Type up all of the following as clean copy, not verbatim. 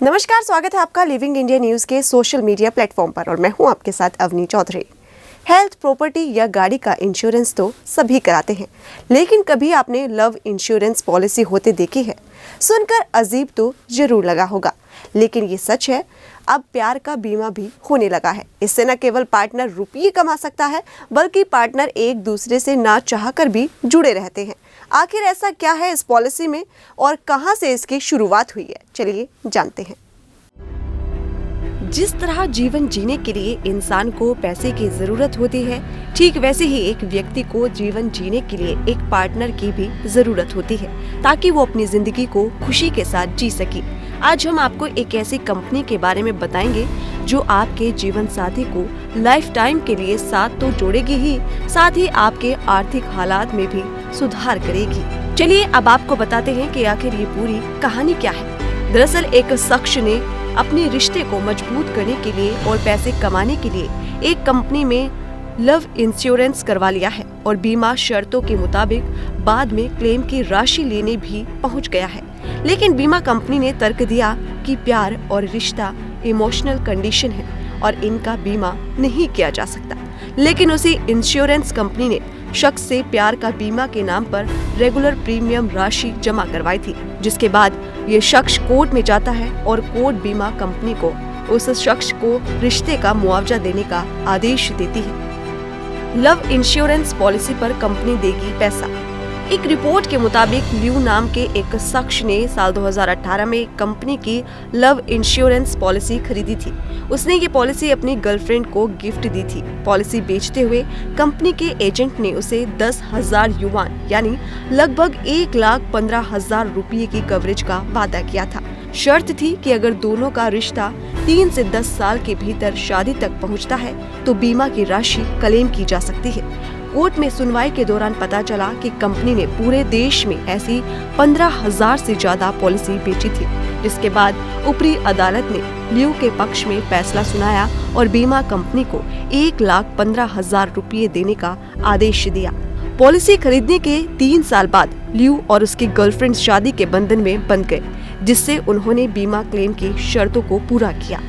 नमस्कार, स्वागत है आपका लिविंग इंडिया न्यूज़ के सोशल मीडिया प्लेटफॉर्म पर और मैं हूं आपके साथ अवनी चौधरी। हेल्थ, प्रॉपर्टी या गाड़ी का इंश्योरेंस तो सभी कराते हैं, लेकिन कभी आपने लव इंश्योरेंस पॉलिसी होते देखी है? सुनकर अजीब तो जरूर लगा होगा, लेकिन ये सच है। अब प्यार का बीमा भी होने लगा है। इससे न केवल पार्टनर रुपये कमा सकता है, बल्कि पार्टनर एक दूसरे से ना चाहकर भी जुड़े रहते हैं। आखिर ऐसा क्या है इस पॉलिसी में और कहां से इसकी शुरुआत हुई है, चलिए जानते हैं। जिस तरह जीवन जीने के लिए इंसान को पैसे की जरूरत होती है, ठीक वैसे ही एक व्यक्ति को जीवन जीने के लिए एक पार्टनर की भी जरूरत होती है, ताकि वो अपनी जिंदगी को खुशी के साथ जी सके। आज हम आपको एक ऐसी कंपनी के बारे में बताएंगे जो आपके जीवन साथी को लाइफ टाइम के लिए साथ तो जोड़ेगी ही, साथ ही आपके आर्थिक हालात में भी सुधार करेगी। चलिए अब आपको बताते हैं कि आखिर ये पूरी कहानी क्या है। दरअसल एक शख्स ने अपने रिश्ते को मजबूत करने के लिए और पैसे कमाने के लिए एक कंपनी में लव इंश्योरेंस करवा लिया है और बीमा शर्तों के मुताबिक बाद में क्लेम की राशि लेने भी पहुंच गया है। लेकिन बीमा कंपनी ने तर्क दिया कि प्यार और रिश्ता इमोशनल कंडीशन है और इनका बीमा नहीं किया जा सकता। लेकिन उसी इंश्योरेंस कंपनी ने शख्स से प्यार का बीमा के नाम पर रेगुलर प्रीमियम राशि जमा करवाई थी, जिसके बाद ये शख्स कोर्ट में जाता है और कोर्ट बीमा कंपनी को उस शख्स को रिश्ते का मुआवजा देने का आदेश देती है। लव इंश्योरेंस पॉलिसी पर कंपनी देगी पैसा। एक रिपोर्ट के मुताबिक ल्यू नाम के एक शख्स ने साल 2018 में कंपनी की लव इंश्योरेंस पॉलिसी खरीदी थी। उसने ये पॉलिसी अपनी गर्लफ्रेंड को गिफ्ट दी थी। पॉलिसी बेचते हुए कंपनी के एजेंट ने उसे 10,000 युआन यानी लगभग 1,15,000 रुपये की कवरेज का वादा किया था। शर्त थी कि अगर दोनों का रिश्ता 3 से 10 साल के भीतर शादी तक पहुंचता है तो बीमा की राशि क्लेम की जा सकती है। कोर्ट में सुनवाई के दौरान पता चला कि कंपनी ने पूरे देश में ऐसी 15,000 से ज्यादा पॉलिसी बेची थी, जिसके बाद ऊपरी अदालत ने ल्यू के पक्ष में फैसला सुनाया और बीमा कंपनी को 1,15,000 रुपये देने का आदेश दिया। पॉलिसी खरीदने के 3 साल बाद ल्यू और उसकी गर्लफ्रेंड शादी के बंधन में बंध गए, जिससे उन्होंने बीमा क्लेम की शर्तों को पूरा किया।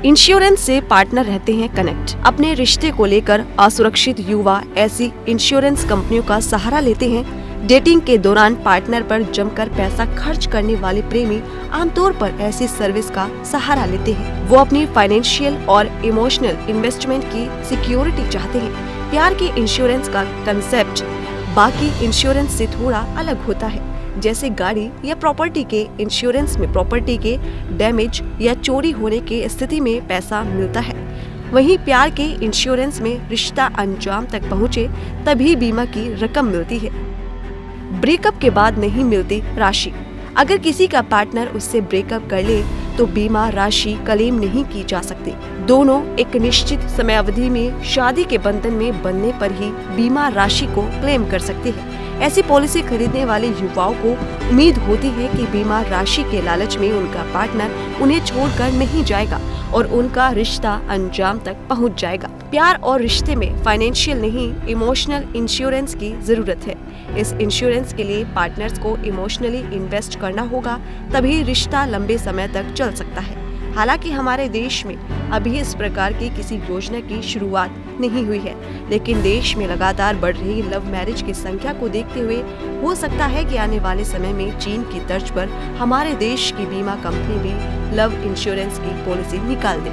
इंश्योरेंस से पार्टनर रहते हैं कनेक्ट। अपने रिश्ते को लेकर असुरक्षित युवा ऐसी इंश्योरेंस कंपनियों का सहारा लेते हैं। डेटिंग के दौरान पार्टनर पर जमकर पैसा खर्च करने वाले प्रेमी आमतौर पर ऐसी सर्विस का सहारा लेते हैं। वो अपनी फाइनेंशियल और इमोशनल इन्वेस्टमेंट की सिक्योरिटी चाहते हैं। प्यार के इंश्योरेंस का कंसेप्ट बाकी इंश्योरेंस से थोड़ा अलग होता है। जैसे गाड़ी या प्रॉपर्टी के इंश्योरेंस में प्रॉपर्टी के डैमेज या चोरी होने की स्थिति में पैसा मिलता है, वहीं प्यार के इंश्योरेंस में रिश्ता अंजाम तक पहुँचे तभी बीमा की रकम मिलती है। ब्रेकअप के बाद नहीं मिलती राशि। अगर किसी का पार्टनर उससे ब्रेकअप कर ले तो बीमा राशि क्लेम नहीं की जा सकती। दोनों एक निश्चित समयावधि में शादी के बंधन में बनने पर ही बीमा राशि को क्लेम कर सकते हैं। ऐसी पॉलिसी खरीदने वाले युवाओं को उम्मीद होती है कि बीमा राशि के लालच में उनका पार्टनर उन्हें छोड़कर नहीं जाएगा और उनका रिश्ता अंजाम तक पहुंच जाएगा। प्यार और रिश्ते में फाइनेंशियल नहीं, इमोशनल इंश्योरेंस की जरूरत है। इस इंश्योरेंस के लिए पार्टनर्स को इमोशनली इन्वेस्ट करना होगा, तभी रिश्ता लंबे समय तक चल सकता है। हालांकि हमारे देश में अभी इस प्रकार की किसी योजना की शुरुआत नहीं हुई है, लेकिन देश में लगातार बढ़ रही लव मैरिज की संख्या को देखते हुए हो सकता है कि आने वाले समय में चीन की तर्ज पर हमारे देश की बीमा कंपनी भी लव इंश्योरेंस की पॉलिसी निकाल दे।